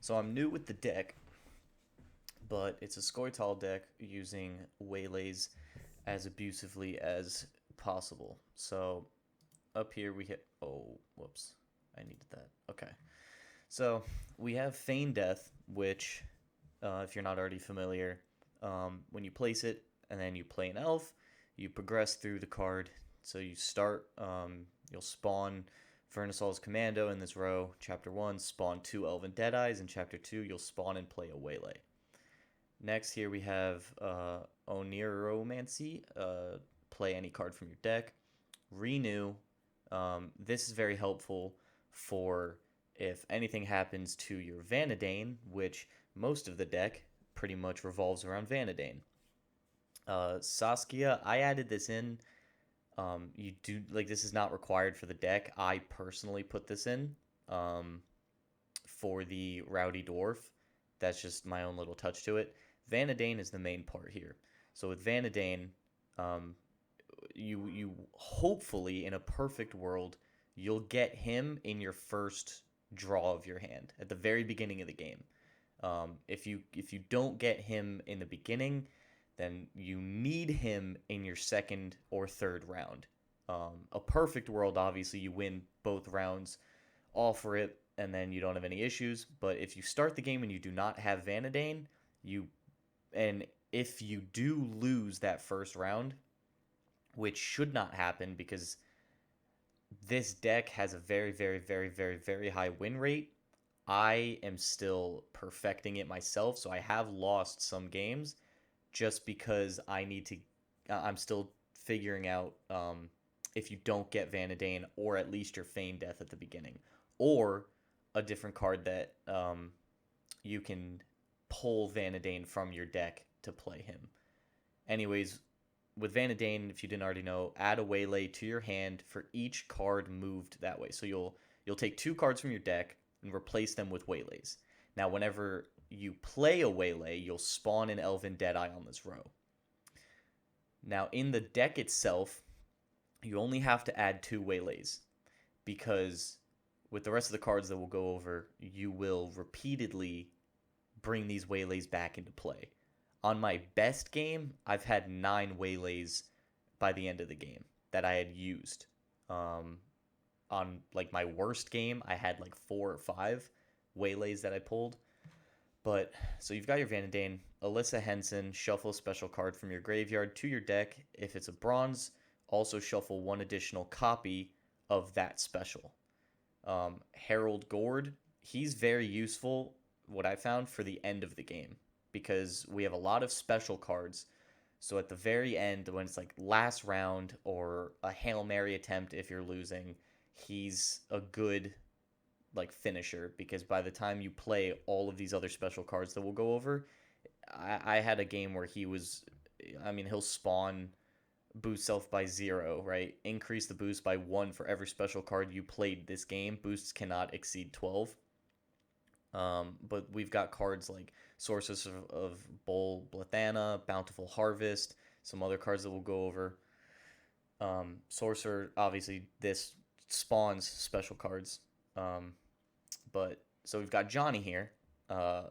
So I'm new with the deck, but it's a Scoia'tael deck using Waylays as abusively as possible. So up here we hit. Oh, whoops. I needed that. Okay. So we have Feign Death, which, if you're not already familiar, when you place it and then you play an elf, you progress through the card. So you start, you'll spawn Vernisol's Commando in this row. Chapter 1, spawn 2 Elven Deadeyes. In Chapter 2, you'll spawn and play a Waylay. Next, here we have Oniromancy. Play any card from your deck. Renew. This is very helpful for if anything happens to your Vanadane, which most of the deck pretty much revolves around Vanadane. Saskia, I added this in. You do like this is not required for the deck. I personally put this in for the Rowdy Dwarf. That's just my own little touch to it. Vanadane is the main part here. So with Vanadane, um, you hopefully in a perfect world you'll get him in your first draw of your hand at the very beginning of the game. If you don't get him in the beginning, then you need him in your second or third round. A perfect world, obviously, you win both rounds, all for it, and then you don't have any issues. But if you start the game and you do not have Vanadane, you and if you do lose that first round, which should not happen because this deck has a very, very, very, very, very high win rate. I am still perfecting it myself, so I have lost some games just because I need to. I'm still figuring out if you don't get Vanadane or at least your Feign Death at the beginning, or a different card that you can pull Vanadane from your deck to play him. Anyways, with Vanadane, if you didn't already know, add a Waylay to your hand for each card moved that way. So you'll take two cards from your deck and replace them with Waylays. Now, whenever you play a Waylay, you'll spawn an Elven Deadeye on this row. Now, in the deck itself, you only have to add two Waylays because with the rest of the cards that we'll go over, you will repeatedly bring these Waylays back into play. On my best game, I've had 9 Waylays by the end of the game that I had used. On like my worst game, I had like 4 or 5 Waylays that I pulled. But so you've got your Vanadane, Alyssa Henson, shuffle a special card from your graveyard to your deck. If it's a bronze, also shuffle one additional copy of that special. Harold Gord, he's very useful, what I found, for the end of the game because we have a lot of special cards. So at the very end, when it's like last round or a Hail Mary attempt if you're losing, he's a good like finisher because by the time you play all of these other special cards that we'll go over, I had a game where he was, I mean, he'll spawn boost self by 0, right? Increase the boost by 1 for every special card you played this game. Boosts cannot exceed 12. But we've got cards like Sources of Bol Blathana, Bountiful Harvest, some other cards that we'll go over. Sorcerer, obviously, this spawns special cards. But so we've got Johnny here,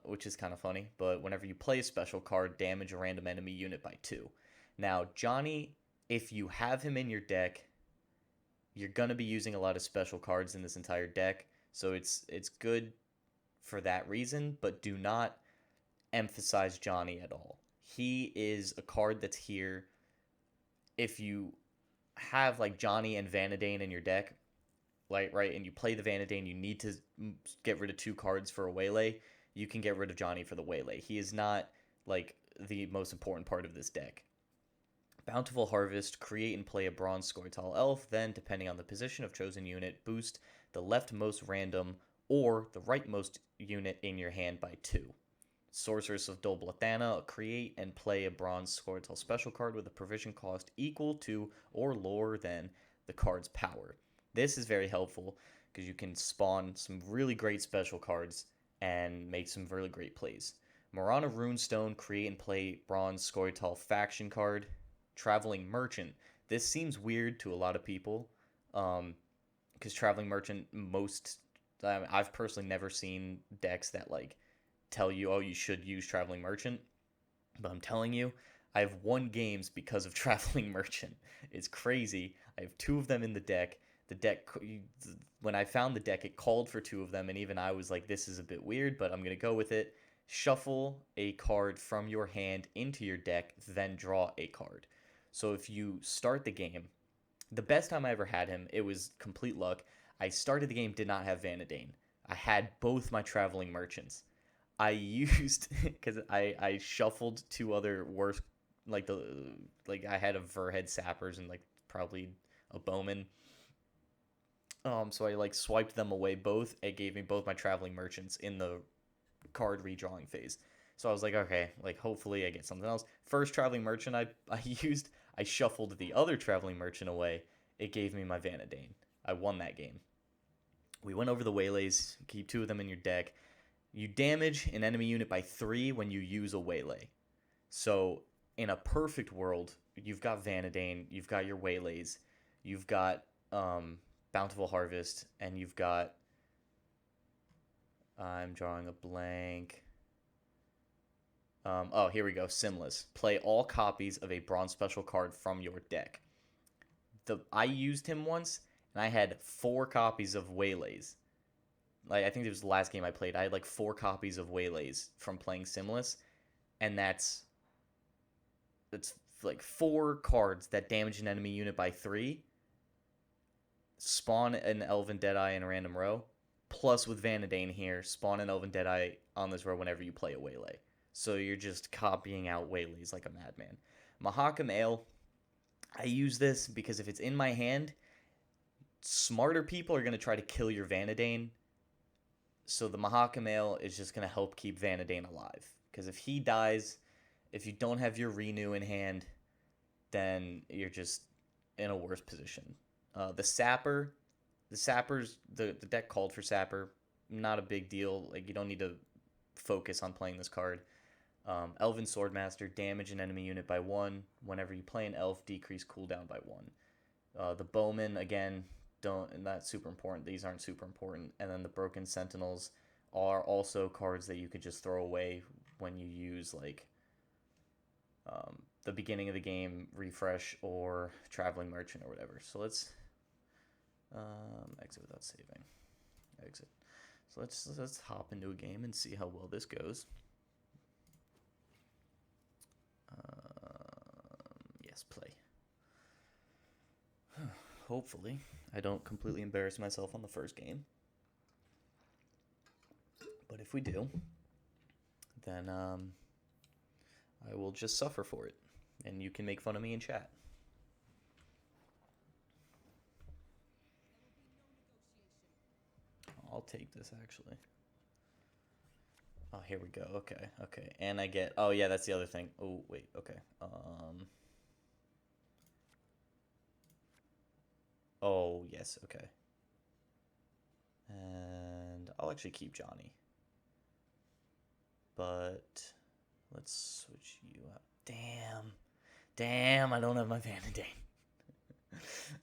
which is kind of funny. But whenever you play a special card, damage a random enemy unit by 2. Now, Johnny, if you have him in your deck, you're gonna be using a lot of special cards in this entire deck. So it's good for that reason, but do not emphasize Johnny at all. He is a card that's here. If you have like Johnny and Vanadane in your deck, like right, and you play the Vanadane, you need to get rid of 2 cards for a Waylay. You can get rid of Johnny for the Waylay. He is not like the most important part of this deck. Bountiful Harvest, create and play a bronze Scoia'tael elf, then, depending on the position of chosen unit, boost the leftmost random or the rightmost unit in your hand by 2. Sorceress of Dol Blathana, create and play a bronze Scoia'tael special card with a provision cost equal to or lower than the card's power. This is very helpful because you can spawn some really great special cards and make some really great plays. Marana Runestone, create and play bronze Scoia'tael faction card. Traveling Merchant. This seems weird to a lot of people because Traveling Merchant, I've personally never seen decks that like tell you, oh, you should use Traveling Merchant, but I'm telling you, I have won games because of Traveling Merchant. It's crazy. I have two of them in the deck. The deck, when I found the deck, it called for two of them, and even I was like, this is a bit weird, but I'm going to go with it. Shuffle a card from your hand into your deck, then draw a card. So if you start the game, the best time I ever had him, it was complete luck. I started the game, did not have Vanadane. I had both my Traveling Merchants. I used because I shuffled two other worse like I had a Verhead Sappers and like probably a Bowman. So I like swiped them away both. It gave me both my Traveling Merchants in the card redrawing phase. So I was like, okay, like hopefully I get something else. First Traveling Merchant I used, I shuffled the other Traveling Merchant away. It gave me my Vanadane. I won that game. We went over the Waylays. Keep two of them in your deck. You damage an enemy unit by 3 when you use a Waylay. So in a perfect world, you've got Vanadane, you've got your Waylays, you've got Bountiful Harvest, and you've got... I'm drawing a blank. Oh, here we go. Simlas. Play all copies of a bronze special card from your deck. I used him once, and I had 4 copies of Waylays. Like I think it was the last game I played. I had like 4 copies of Waylays from playing Simlas, and that's like 4 cards that damage an enemy unit by 3, spawn an Elven Deadeye in a random row, plus with Vanadane here, spawn an Elven Deadeye on this row whenever you play a Waylay. So you're just copying out Waylays like a madman. Mahakam Ale, I use this because if it's in my hand, smarter people are going to try to kill your Vanadane. So the Mahakam Ale is just going to help keep Vanadane alive. Because if he dies, if you don't have your Renew in hand, then you're just in a worse position. The Sapper, the deck called for Sapper. Not a big deal. Like you don't need to focus on playing this card. Elven Swordmaster, damage an enemy unit by 1. Whenever you play an elf, decrease cooldown by 1. The Bowman, again, not super important. These aren't super important. And then the Broken Sentinels are also cards that you could just throw away when you use like the beginning of the game refresh or Traveling Merchant or whatever. So let's exit without saving. Exit. So let's hop into a game and see how well this goes. Yes, play. Hopefully, I don't completely embarrass myself on the first game. But if we do, then I will just suffer for it. And you can make fun of me in chat. I'll take this, actually. Oh, here we go. Okay, okay. And I get... Oh, yeah, that's the other thing. Oh, wait, okay. Oh, yes, okay. And I'll actually keep Johnny. But let's switch you out. Damn, I don't have my Vanadane.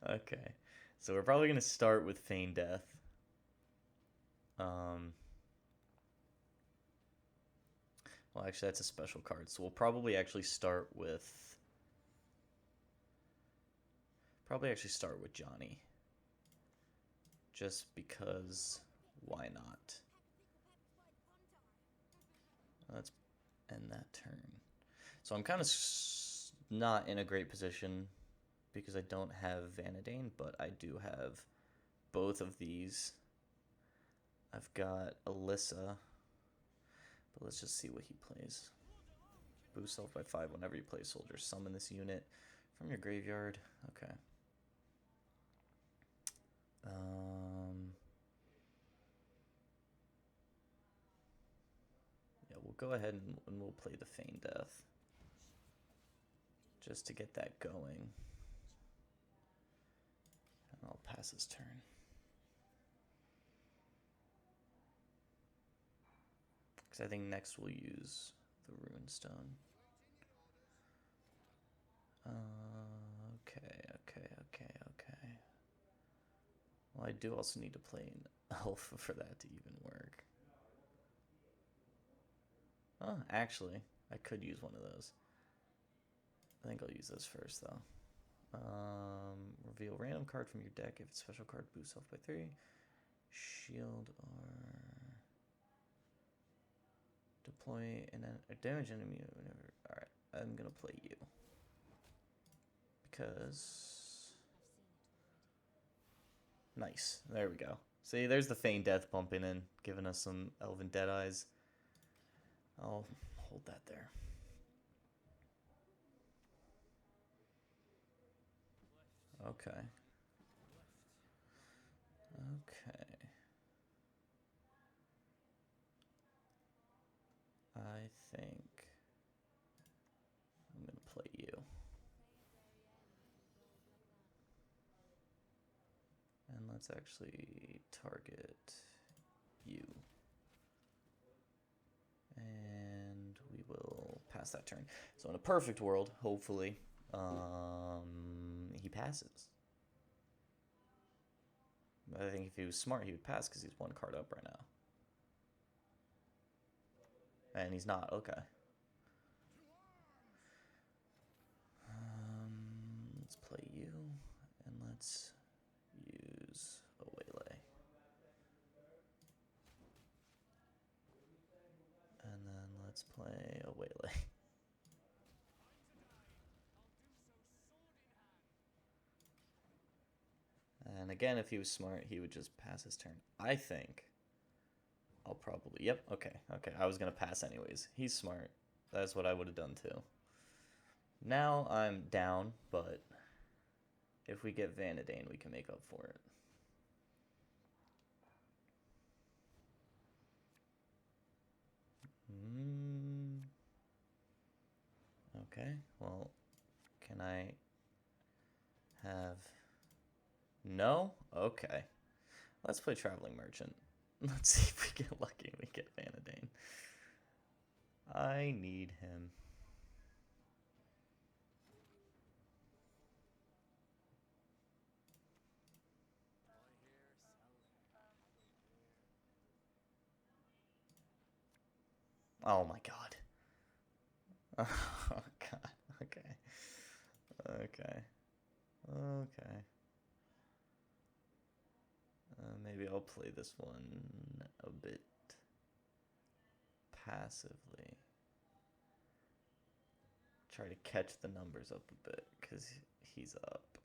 Okay. So we're probably going to start with Feign Death. Well, actually, that's a special card. So we'll probably actually start with... Johnny. Just because, why not? Let's end that turn. So I'm kind of not in a great position because I don't have Vanadane, but I do have both of these. I've got Alyssa, but let's just see what he plays. Boost self by 5 whenever you play soldier. Summon this unit from your graveyard. Okay. Yeah, we'll go ahead and we'll play the Feign Death just to get that going. And I'll pass his turn. Because I think next we'll use the Runestone. Okay. Well, I do also need to play an elf for that to even work. Oh, actually, I could use one of those. I think I'll use this first, though. Reveal random card from your deck if its special card boosts off by 3. Shield or deploy a damage enemy whenever. Alright, I'm gonna play you. Because. Nice. There we go. See, there's the Feign Death bumping in, giving us some Elven Deadeyes. I'll hold that there. Okay. Okay. I think I'm gonna play you. And let's actually target you. And we will pass that turn. So in a perfect world, hopefully, he passes. I think if he was smart, he would pass because he's one card up right now. And he's not. Okay. Let's play you, and let's use a Waylay. And then let's play a Waylay. And again, if he was smart, he would just pass his turn. I think I'll probably... Yep, okay. I was going to pass anyways. He's smart. That's what I would have done too. Now I'm down, but if we get Vanadane, we can make up for it. Okay, well, can I have... No? Okay. Let's play Traveling Merchant. Let's see if we get lucky and we get Vanadane. I need him. Oh my god. Oh god. Okay. Maybe I'll play this one a bit passively. Try to catch the numbers up a bit because he's up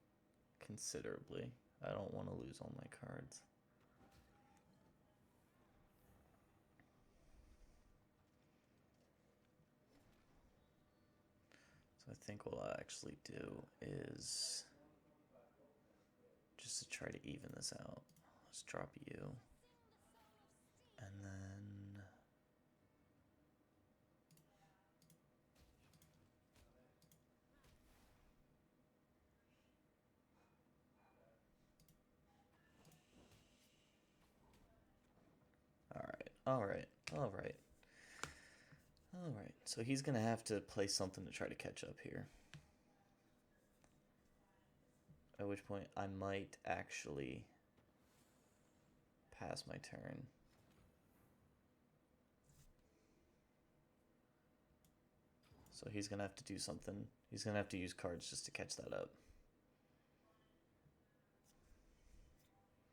considerably. I don't want to lose all my cards. So I think what I'll actually do is just to try to even this out. Let's drop you. And then... Alright. So he's going to have to play something to try to catch up here. At which point I might actually pass my turn. So he's going to have to do something. He's going to have to use cards just to catch that up.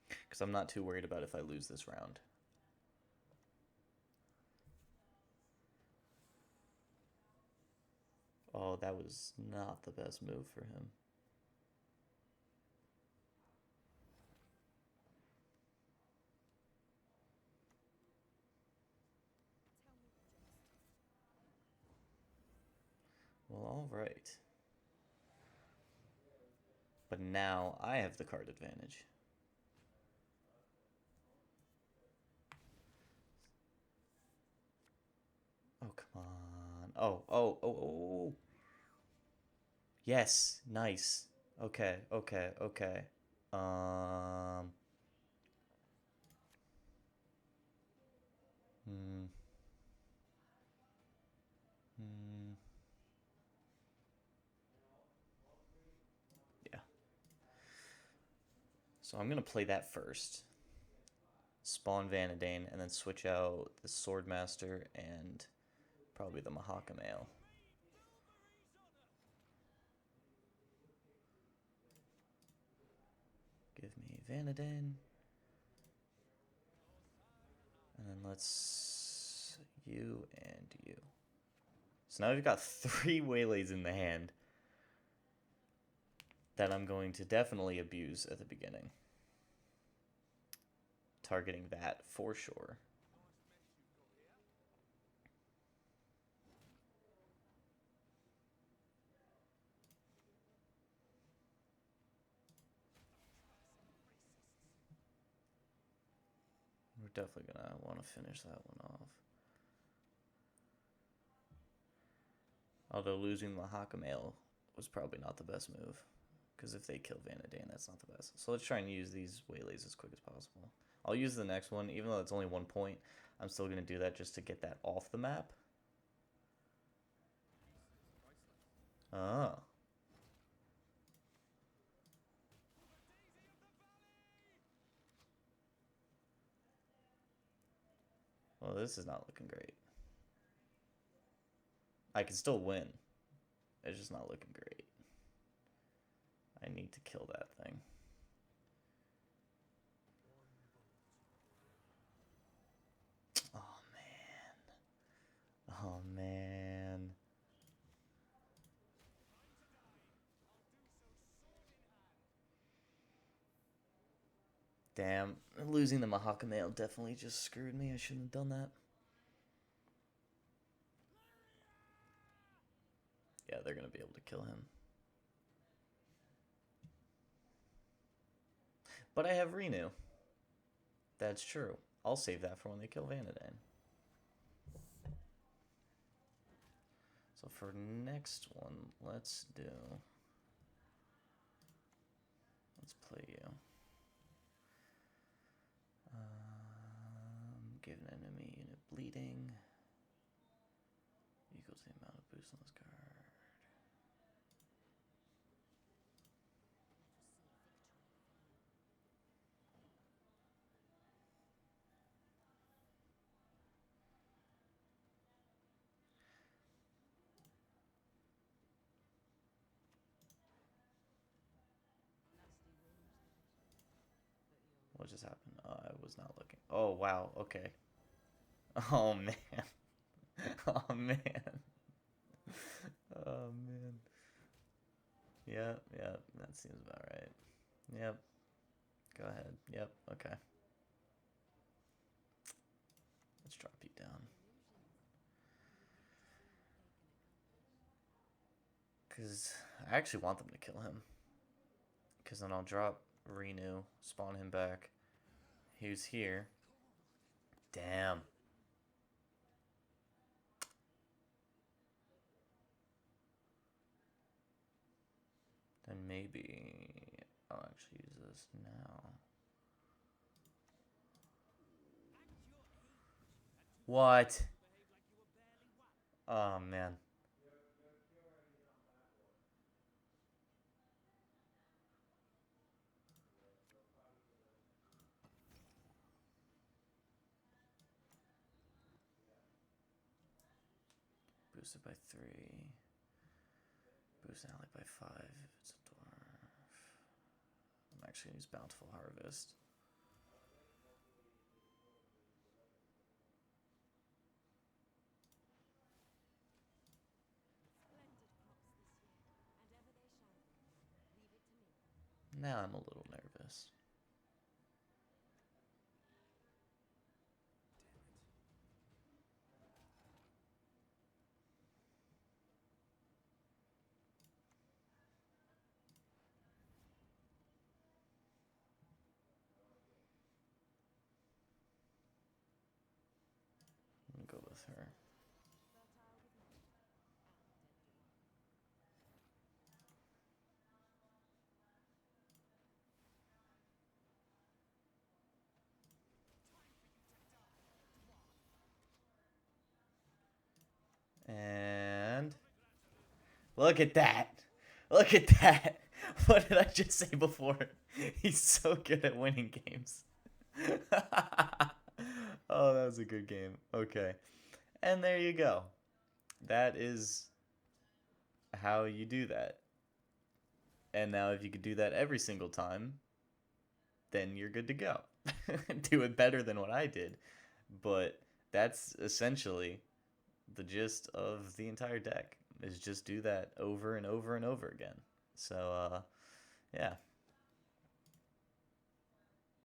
Because I'm not too worried about if I lose this round. Oh, that was not the best move for him. Well, alright. But now I have the card advantage. Oh, come on. Oh. Yes, nice. Okay. Yeah. So I'm gonna play that first. Spawn Vanadane, and then switch out the Swordmaster and probably the Mahakamail. Give me Vanadin. And then let's you and you. So now we've got 3 Waylays in the hand that I'm going to definitely abuse at the beginning. Targeting that for sure. We're definitely going to want to finish that one off. Although losing Mahakamail was probably not the best move. Because if they kill Vanadane, that's not the best. So let's try and use these Waylays as quick as possible. I'll use the next one, even though it's only 1 point. I'm still going to do that just to get that off the map. Ah. Well, this is not looking great. I can still win. It's just not looking great. I need to kill that thing. Oh, man. Oh, man. Damn. Losing the Mahakamail definitely just screwed me. I shouldn't have done that. Yeah, they're going to be able to kill him. But I have Renew. That's true. I'll save that for when they kill Vanadane. So for next one, let's play you. Give an enemy unit bleeding. Equals the amount of boost on this card. What just happened? I was not looking. Oh, wow. Okay. Oh, man. Oh, man. Oh, man. Yeah, that seems about right. Yep. Go ahead. Yep, okay. Let's drop you down. Because I actually want them to kill him. Because then I'll drop Renew, spawn him back. He was here. Damn. Then maybe I'll actually use this now. What? Oh, man. Boosted by 3. Boost ally by 5 if it's a dwarf. I'm actually going to use Bountiful Harvest. Now I'm a little nervous. I'm going to go with her. And look at that. Look at that. What did I just say before? He's so good at winning games. Oh, that was a good game. Okay. And there you go. that is how you do that. And now if you could do that every single time, then you're good to go. Do it better than what I did. But that's essentially the gist of the entire deck is just do that over and over and over again. So yeah,